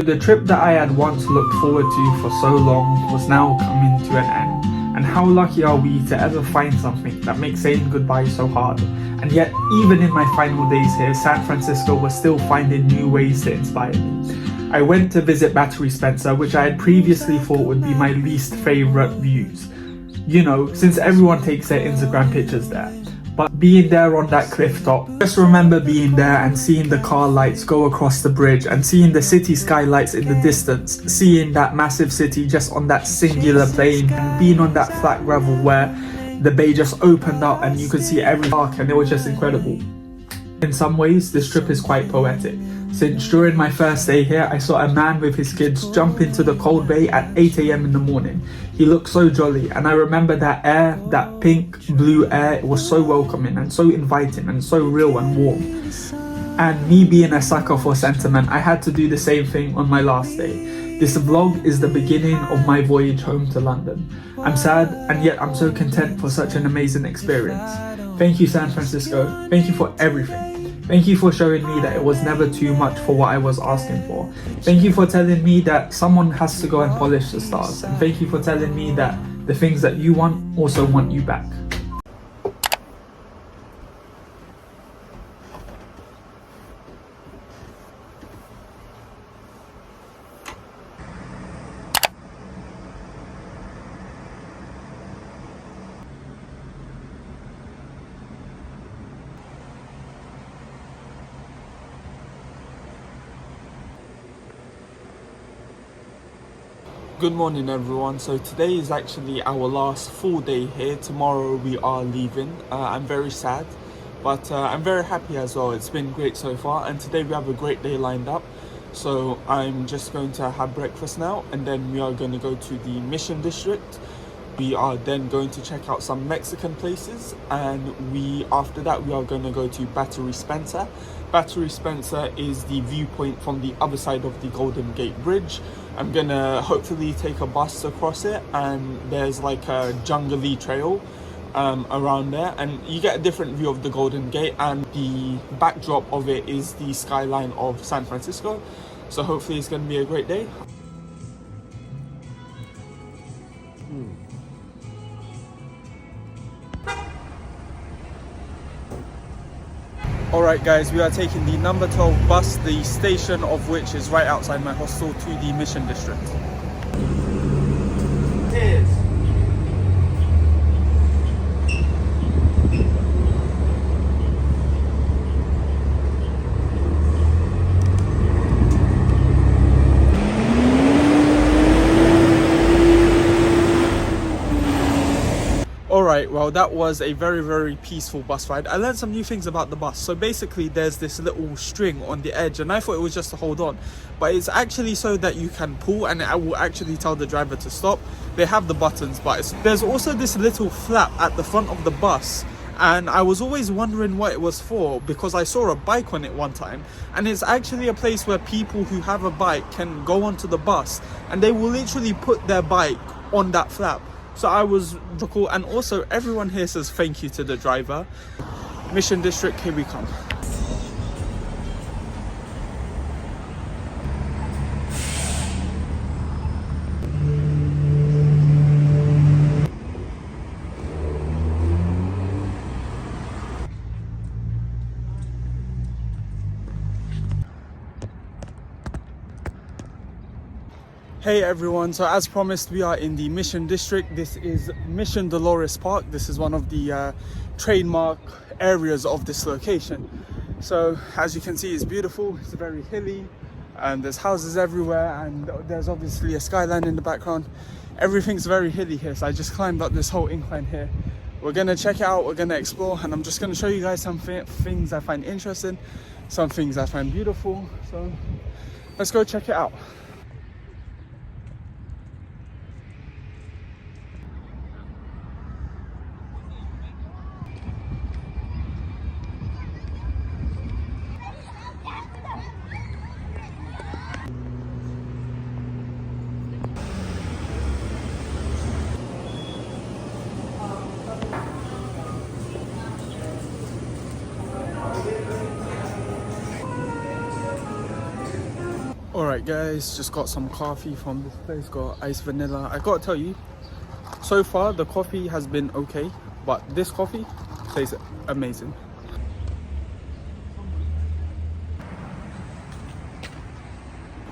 The trip that I had once looked forward to for so long was now coming to an end. And how lucky are we to ever find something that makes saying goodbye so hard. And yet, even in my final days here, San Francisco was still finding new ways to inspire me. I went to visit Battery Spencer, which I had previously thought would be my least favourite views. You know, since everyone takes their Instagram pictures there. But being there on that cliff top, I just remember being there and seeing the car lights go across the bridge and seeing the city skylights in the distance, seeing that massive city just on that singular plane and being on that flat gravel where the bay just opened up and you could see every arc, and it was just incredible. In some ways, this trip is quite poetic, since during my first day here, I saw a man with his kids jump into the cold bay at 8 AM in the morning. He looked so jolly, and I remember that air, that pink, blue air, it was so welcoming and so inviting and so real and warm. And me being a sucker for sentiment, I had to do the same thing on my last day. This vlog is the beginning of my voyage home to London. I'm sad, and yet I'm so content for such an amazing experience. Thank you, San Francisco. Thank you for everything. Thank you for showing me that it was never too much for what I was asking for. Thank you for telling me that someone has to go and polish the stars. And thank you for telling me that the things that you want also want you back. Good morning everyone. So today is actually our last full day here. Tomorrow we are leaving. I'm very sad, but I'm very happy as well. It's been great so far, and today we have a great day lined up. So I'm just going to have breakfast now, and then we are going to go to the Mission District. We are then going to check out some Mexican places, and after that we are going to go to Battery Spencer. Battery Spencer is the viewpoint from the other side of the Golden Gate Bridge. I'm gonna hopefully take a bus across it, and there's like a jungly trail around there, and you get a different view of the Golden Gate, and the backdrop of it is the skyline of San Francisco. So hopefully it's gonna be a great day. Alright guys, we are taking the number 12 bus, the station of which is right outside my hostel, to the Mission District. Cheers. Alright, well that was a very peaceful bus ride. I learned some new things about the bus. So basically there's this little string on the edge, and I thought it was just to hold on, but it's actually so that you can pull, and I will actually tell the driver to stop. They have the buttons, but there's also this little flap at the front of the bus, and I was always wondering what it was for, because I saw a bike on it one time, and it's actually a place where people who have a bike can go onto the bus, and they will literally put their bike on that flap. So I was cool, and also everyone here says thank you to the driver. Mission District, here we come. Hey everyone, so as promised we are in the Mission District. This is Mission Dolores Park. This is one of the trademark areas of this location. So as you can see, it's beautiful, it's very hilly, and there's houses everywhere, and there's obviously a skyline in the background. Everything's very hilly here, so I just climbed up this whole incline here. We're gonna check it out, we're gonna explore, and I'm just gonna show you guys some things I find interesting, some things I find beautiful. So let's go check it out. Alright guys, just got some coffee from this place, got iced vanilla. I gotta tell you, so far the coffee has been okay, but this coffee tastes amazing.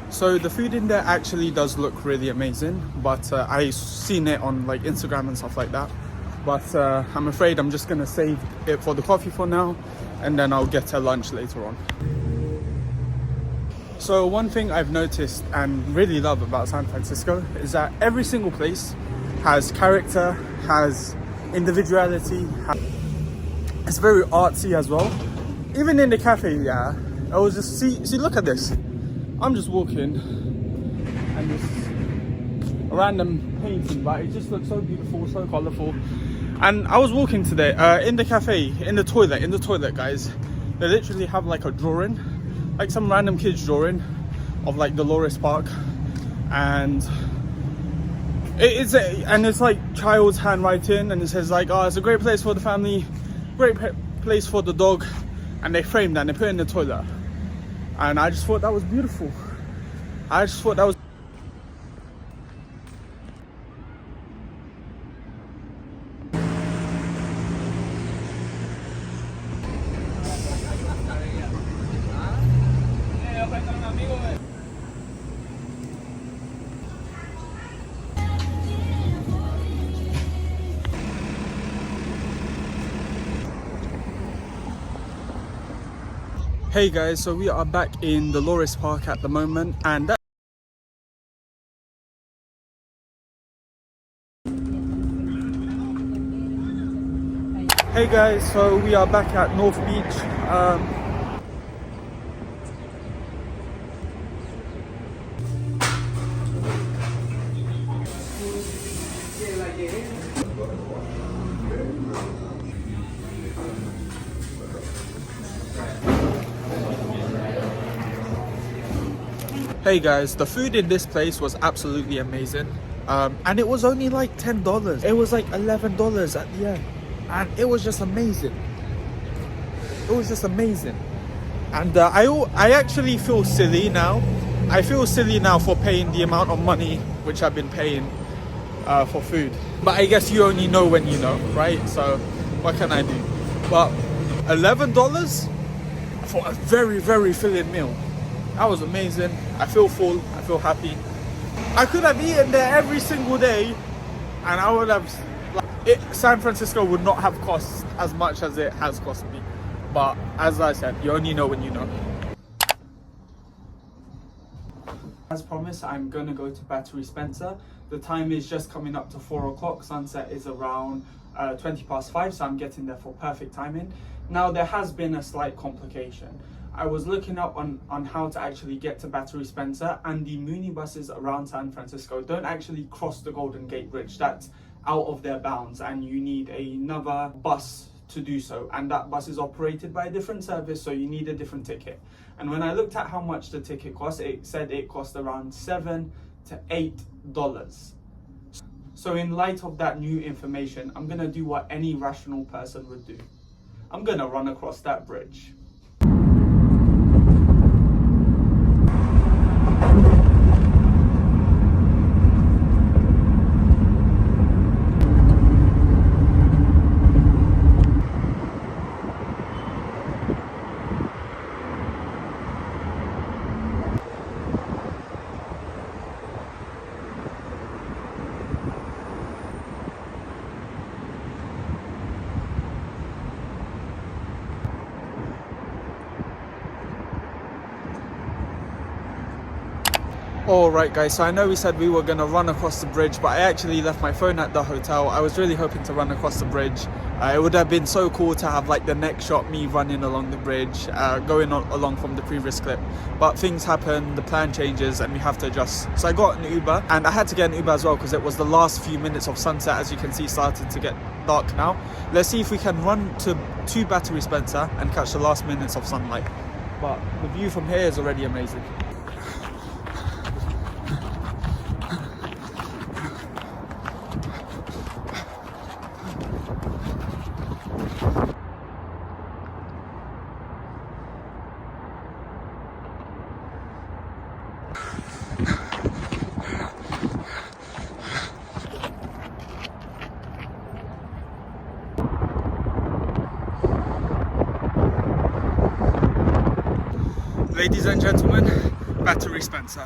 So the food in there actually does look really amazing, but I've seen it on like Instagram and stuff like that. But I'm afraid I'm just gonna save it for the coffee for now, and then I'll get to lunch later on. So one thing I've noticed and really love about San Francisco is that every single place has character, has individuality. It's very artsy as well. Even in the cafe, yeah, I was just see look at this. I'm just walking and this random painting, but it just looks so beautiful, so colorful. And I was walking today in the cafe, in the toilet, guys. They literally have like a drawing, like some random kid's drawing of like Dolores Park, and it's like child's handwriting, and it says like, oh, it's a great place for the family, great place for the dog, and they framed that and they put it in the toilet. And I just thought that was beautiful. I just thought that was... Hey guys, so we are back in Dolores Park at the moment, and hey guys, so we are back at North Beach. Hey guys, the food in this place was absolutely amazing, and it was only like $10. It was like $11 at the end, and it was just amazing. It was just amazing. And I actually feel silly now. I feel silly now for paying the amount of money which I've been paying for food. But I guess you only know when you know, right? So what can I do? But $11 for a very, very filling meal. That was amazing. I feel full. I feel happy. I could have eaten there every single day, and I would have... San Francisco would not have cost as much as it has cost me. But as I said, you only know when you know. As promised, I'm gonna go to Battery Spencer. The time is just coming up to 4 o'clock. Sunset is around 20 past 5, so I'm getting there for perfect timing. Now, there has been a slight complication. I was looking up on how to actually get to Battery Spencer, and the Muni buses around San Francisco don't actually cross the Golden Gate Bridge. That's out of their bounds, and you need another bus to do so, and that bus is operated by a different service, so you need a different ticket. And when I looked at how much the ticket cost, it said it cost around $7 to $8. So in light of that new information, I'm gonna do what any rational person would do. I'm gonna run across that bridge. Alright guys, so I know we said we were going to run across the bridge, but I actually left my phone at the hotel. I was really hoping to run across the bridge. It would have been so cool to have like the next shot, me running along the bridge, going along from the previous clip. But things happen, the plan changes, and we have to adjust. So I got an Uber, and I had to get an Uber as well because it was the last few minutes of sunset, as you can see, starting to get dark now. Let's see if we can run to Battery Spencer and catch the last minutes of sunlight. But the view from here is already amazing. Ladies and gentlemen, Battery Spencer.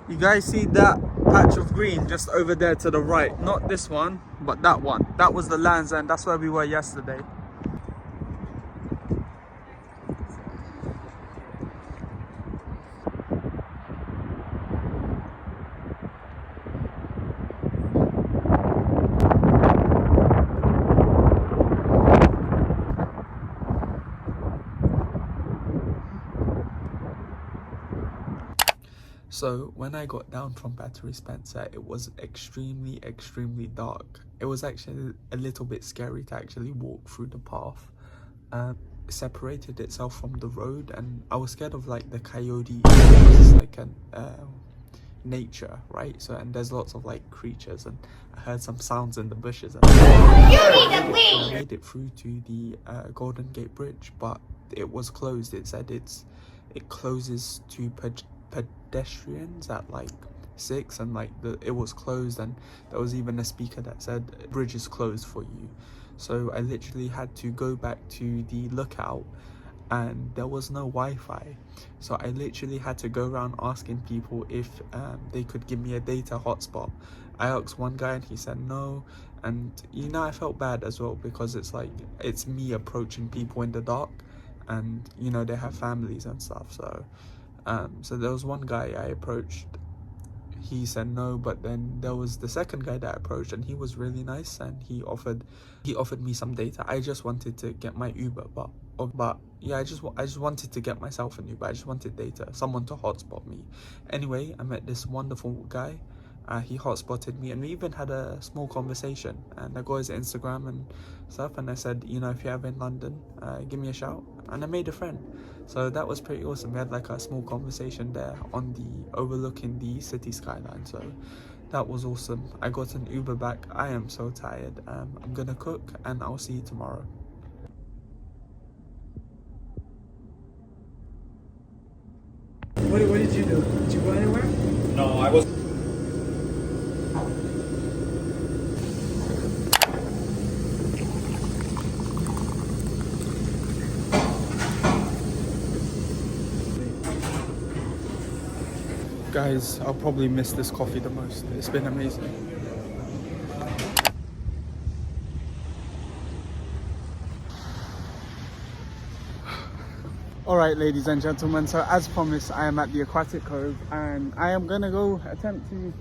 You guys see that patch of green just over there to the right? Not this one, but that one. That was the Land's End. That's where we were yesterday. So when I got down from Battery Spencer, it was extremely dark. It was actually a little bit scary to actually walk through the path. It separated itself from the road, and I was scared of like the coyote because it's like an nature, right? So, and there's lots of like creatures, and I heard some sounds in the bushes. And I made it through to the Golden Gate Bridge, but it was closed. It said it closes to pedestrians at like 6, and like it was closed, and there was even a speaker that said bridge is closed for you. So I literally had to go back to the lookout, and there was no Wi-Fi, so I literally had to go around asking people if they could give me a data hotspot. I asked one guy and he said no, and you know, I felt bad as well because it's like it's me approaching people in the dark, and you know, they have families and stuff. So there was one guy I approached, he said no, but then there was the second guy that I approached, and he was really nice, and he offered me some data. I just wanted to get my Uber, but yeah, I just wanted to get myself an Uber. I just wanted data, someone to hotspot me. Anyway, I met this wonderful guy. He hotspotted me, and we even had a small conversation, and I got his Instagram and stuff, and I said, you know, if you're ever in London, give me a shout, and I made a friend. So that was pretty awesome. We had like a small conversation there on the overlooking the city skyline, so that was awesome. I got an Uber back. I am so tired. I'm gonna cook, and I'll see you tomorrow. What did you do? Did you go anywhere? No, I was. Guys, I'll probably miss this coffee the most. It's been amazing. Alright, ladies and gentlemen, so as promised, I am at the Aquatic Cove, and I am gonna go attempt to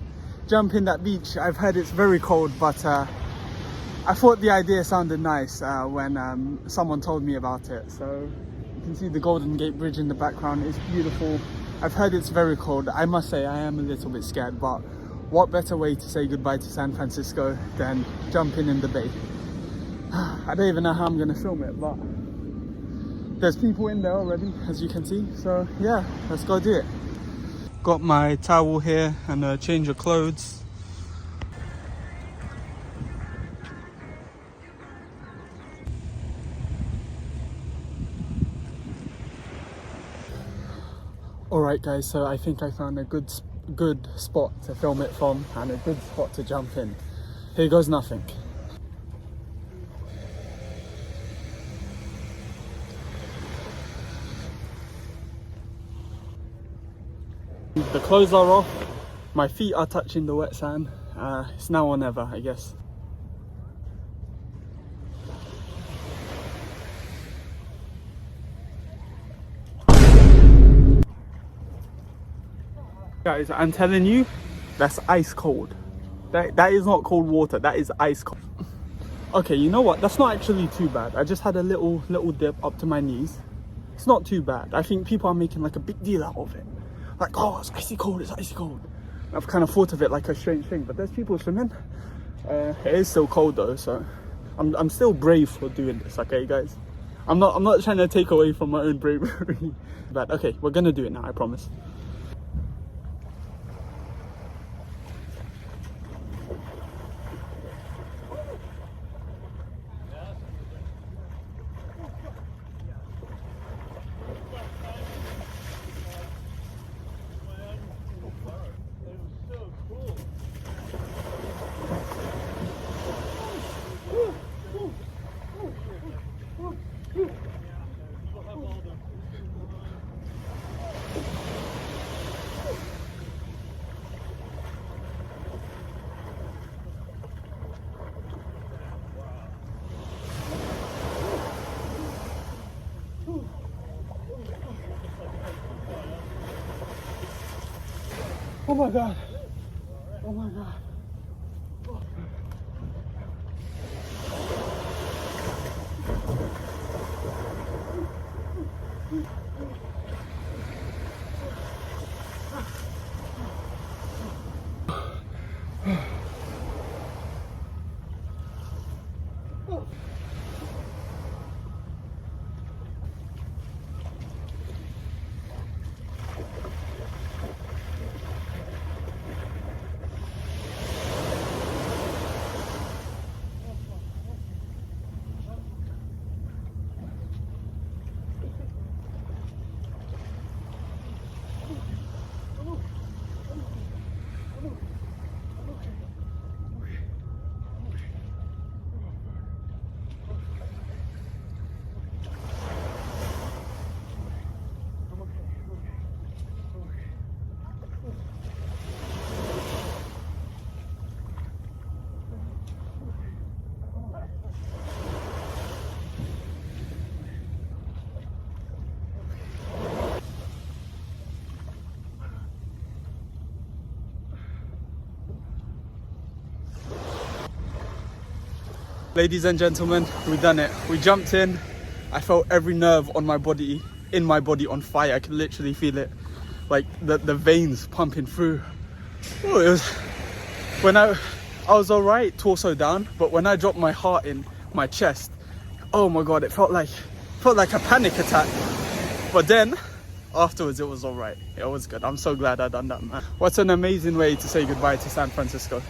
jump in that beach. I've heard it's very cold, but I thought the idea sounded nice when someone told me about it. So you can see the Golden Gate Bridge in the background. It's beautiful. I've heard it's very cold. I must say I am a little bit scared, but what better way to say goodbye to San Francisco than jumping in the bay? I don't even know how I'm gonna film it, but there's people in there already, as you can see. So yeah, let's go do it. Got my towel here and a change of clothes. Alright guys, so I think I found a good spot to film it from and a good spot to jump in. Here goes nothing. The clothes are off, my feet are touching the wet sand. It's now or never, I guess. Guys, I'm telling you, that's ice cold. That is not cold water, that is ice cold. Okay, you know what? That's not actually too bad. I just had a little dip up to my knees. It's not too bad. I think people are making like a big deal out of it. Like, oh, it's icy cold, it's icy cold. I've kind of thought of it like a strange thing, but there's people swimming. It is still cold though, so I'm still brave for doing this, okay guys? I'm not trying to take away from my own bravery. But okay, we're gonna do it now, I promise. Oh my god. Oh my god. Ladies and gentlemen, we done it. We jumped in. I felt every nerve on my body, in my body on fire. I could literally feel it, like the veins pumping through. Oh, it was, when I was alright, torso down, but when I dropped my heart in my chest, oh my god, it felt like a panic attack. But then, afterwards it was alright. It was good. I'm so glad I done that, man. What an amazing way to say goodbye to San Francisco.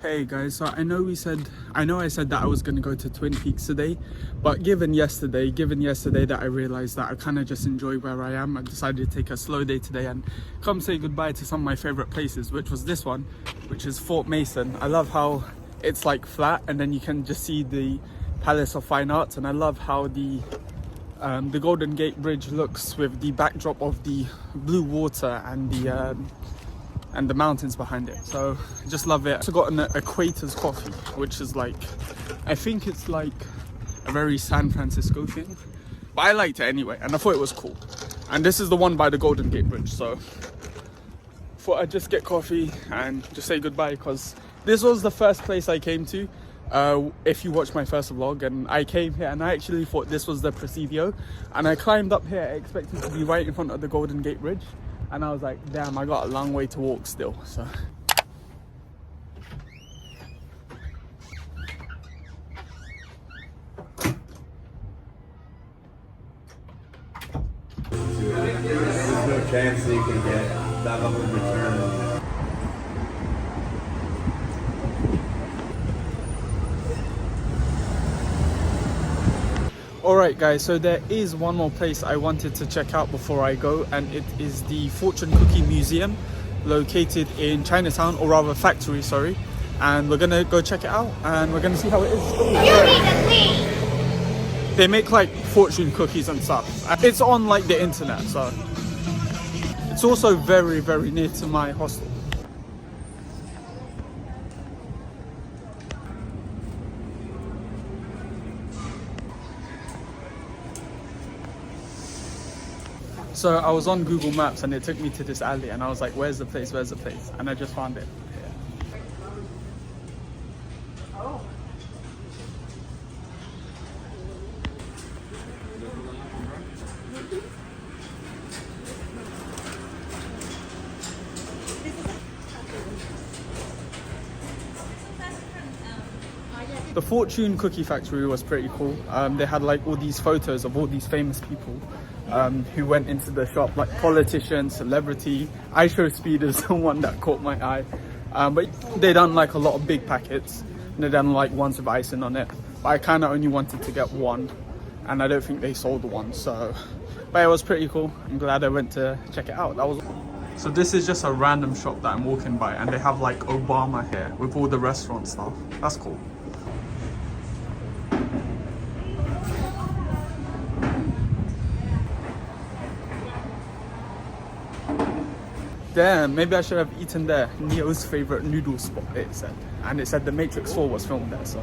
Hey guys, so I know I said that I was gonna go to Twin Peaks today, but given yesterday that I realized that I kind of just enjoy where I am, I decided to take a slow day today and come say goodbye to some of my favorite places, which was this one, which is Fort Mason. I love how it's like flat and then you can just see the Palace of Fine Arts, and I love how the Golden Gate Bridge looks with the backdrop of the blue water and the mountains behind it. So just love it. I also got an Equator's coffee, which is like, I think it's like a very San Francisco thing, but I liked it anyway and I thought it was cool. And this is the one by the Golden Gate Bridge, so thought I'd just get coffee and just say goodbye, because this was the first place I came to. If you watched my first vlog, and I came here and I actually thought this was the Presidio, and I climbed up here expecting to be right in front of the Golden Gate Bridge, and I was like, damn, I got a long way to walk still. So there's no chance that you can get that level of return. alright guys, so there is one more place I wanted to check out before I go, and it is the Fortune Cookie Museum located in Chinatown, or rather factory, sorry. And we're gonna go check it out and we're gonna see how it is. They make like fortune cookies and stuff. It's on like the internet, so it's also very, very near to my hostel. So I was on Google Maps and it took me to this alley and I was like, where's the place, where's the place? And I just found it. The Fortune Cookie Factory was pretty cool. They had like all these photos of all these famous people who went into the shop, like politicians, celebrity. iShowSpeed is the one that caught my eye. But they done like a lot of big packets. And they done like ones with icing on it. But I kind of only wanted to get one, and I don't think they sold one. So, but it was pretty cool. I'm glad I went to check it out. That was. So this is just a random shop that I'm walking by, and they have like Obama here with all the restaurant stuff. That's cool. Damn, maybe I should have eaten there. Neo's favorite noodle spot, it said. And it said The Matrix 4 was filmed there, so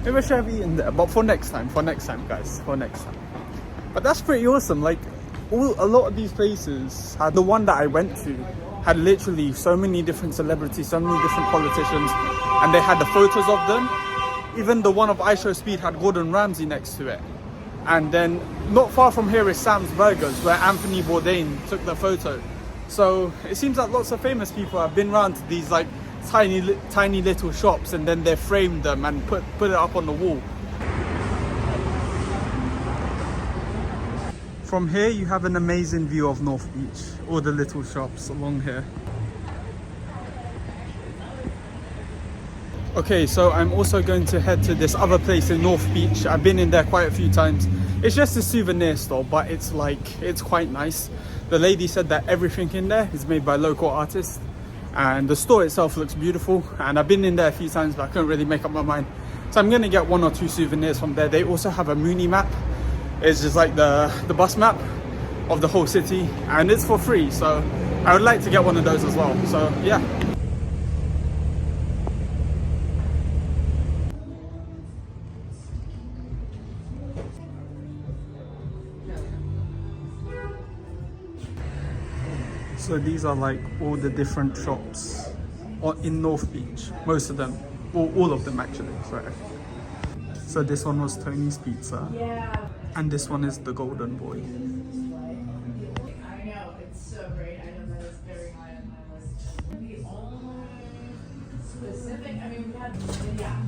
maybe I should have eaten there. But for next time, guys, for next time. But that's pretty awesome. Like, a lot of these places, the one that I went to had literally so many different celebrities, so many different politicians, and they had the photos of them. Even the one of iShowSpeed had Gordon Ramsay next to it. And then not far from here is Sam's Burgers, where Anthony Bourdain took the photo. So it seems that lots of famous people have been around to these like tiny little shops, and then they framed them and put it up on the wall. From here you have an amazing view of North Beach, all the little shops along here. Okay, so I'm also going to head to this other place in North Beach. I've been in there quite a few times. It's just a souvenir store, but it's quite nice. The lady said that everything in there is made by local artists, and the store itself looks beautiful. And I've been in there a few times, but I couldn't really make up my mind. So I'm gonna get 1 or 2 souvenirs from there. They also have a Muni map. It's just like the bus map of the whole city, and it's for free. So I would like to get one of those as well. So yeah. So these are like all the different shops in North Beach, most of them, or all of them actually, sorry. So this one was Tony's Pizza, and this one is the Golden Boy. I know, it's so great. I know that it's very high on my list. The only specific, I mean, we had, yeah.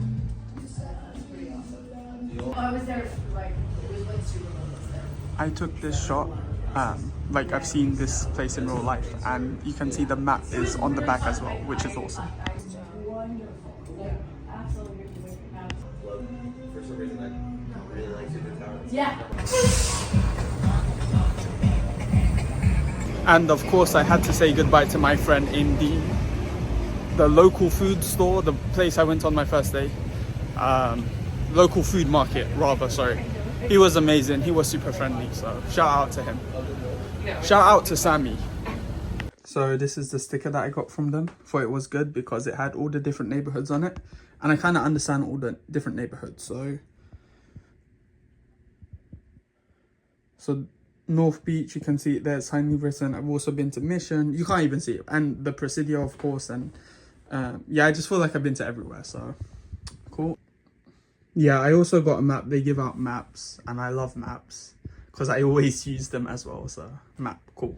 That's pretty awesome. Oh, I was there, like, it was like super close there. I took this shot. Like I've seen this place in real life, and you can see the map is on the back as well, which is awesome. For some reason, I really like the tower. Yeah. And of course, I had to say goodbye to my friend in the local food store, the place I went on my first day. Local food market, rather, sorry. He was amazing. He was super friendly, so shout out to him. Shout out to Sammy. So this is the sticker that I got from them. Thought it was good because it had all the different neighborhoods on it, and I kind of understand all the different neighborhoods. So North Beach, you can see it there, it's tiny written. I've also been to Mission. You can't even see it, and the Presidio, of course. And yeah, I just feel like I've been to everywhere. So cool. Yeah, I also got a map. They give out maps, and I love maps because I always use them as well. So map, cool.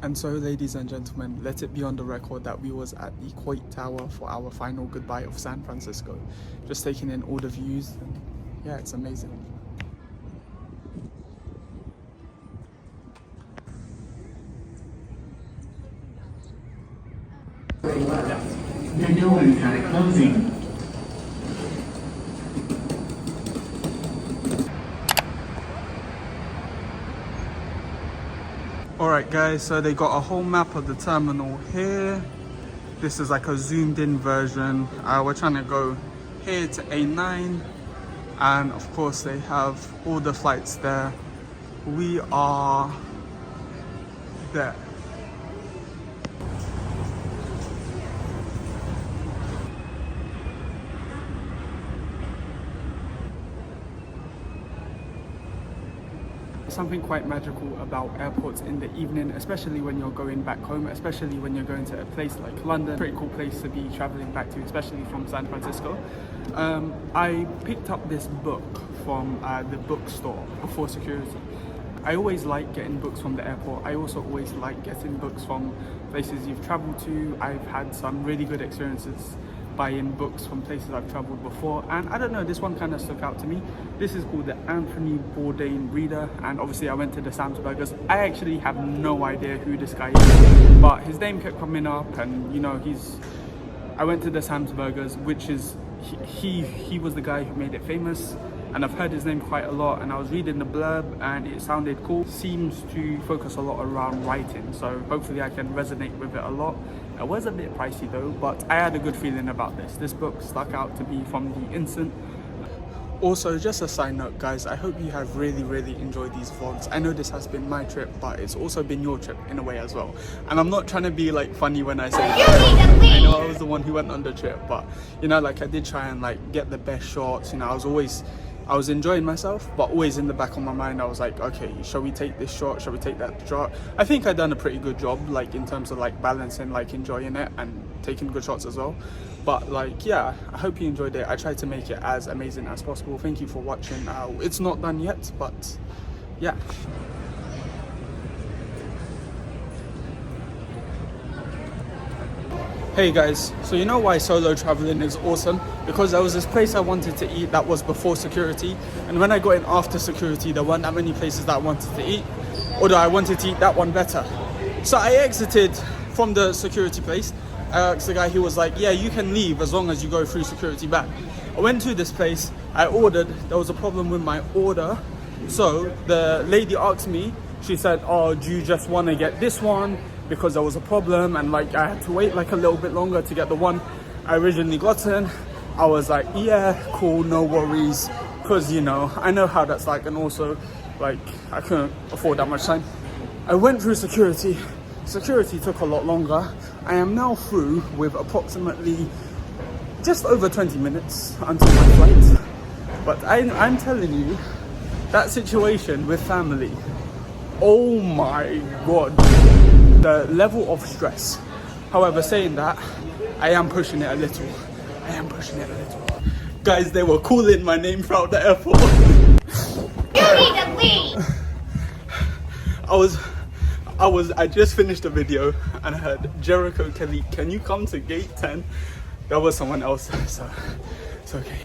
And so, ladies and gentlemen, let it be on the record that we was at the Coilt Tower for our final goodbye of San Francisco. Just taking in all the views. And yeah, it's amazing. The doors are closing. Alright guys, so they got a whole map of the terminal here. This is like a zoomed in version. We're trying to go here to A9, and of course they have all the flights there. We are there. Something quite magical about airports in the evening, especially when you're going back home, especially when you're going to a place like London. Pretty cool place to be traveling back to, especially from San Francisco. I picked up this book from the bookstore before security. I always like getting books from the airport. I also always like getting books from places you've traveled to. I've had some really good experiences buying books from places I've traveled before, and I don't know, this one kind of stuck out to me. This is called the Anthony Bourdain Reader, and obviously I went to the Sam's Burgers. I actually have no idea who this guy is, but his name kept coming up, and you know, I went to the Sam's Burgers, which is he was the guy who made it famous, and I've heard his name quite a lot, and I was reading the blurb and it sounded cool. Seems to focus a lot around writing, so hopefully I can resonate with it a lot. It was a bit pricey though, but I had a good feeling about this. This book stuck out to me from the instant. Also, just a side note guys, I hope you have really enjoyed these vlogs. I know this has been my trip, but it's also been your trip in a way as well. And I'm not trying to be like funny when I say that. I know I was the one who went on the trip, but you know, like I did try and like get the best shots. You know, I was enjoying myself, but always in the back of my mind I was like, okay, shall we take this shot, shall we take that shot? I think I've done a pretty good job, like in terms of like balancing, like enjoying it and taking good shots as well. But like, yeah, I hope you enjoyed it. I tried to make it as amazing as possible. Thank you for watching. It's not done yet, but yeah. Hey guys, so you know why solo traveling is awesome? Because there was this place I wanted to eat that was before security, and when I got in after security there weren't that many places that I wanted to eat, although I wanted to eat that one better. So I exited from the security place. I asked the guy, he was like, yeah, you can leave as long as you go through security back. I went to this place, I ordered, there was a problem with my order. So the lady asked me, she said, oh, do you just want to get this one? Because there was a problem, and like I had to wait like a little bit longer to get the one I originally gotten. I was like, yeah, cool, no worries, because you know, I know how that's like, and also like I couldn't afford that much time. I went through security. Security took a lot longer. I am now through with approximately just over 20 minutes until my flight. But I'm telling you, that situation with family, oh my god, the level of stress. However, saying that, I am pushing it a little. Guys, they were calling my name throughout the airport. You need to leave! I just finished a video and I heard Jericho Kelly, can you come to gate 10? That was someone else, so it's okay.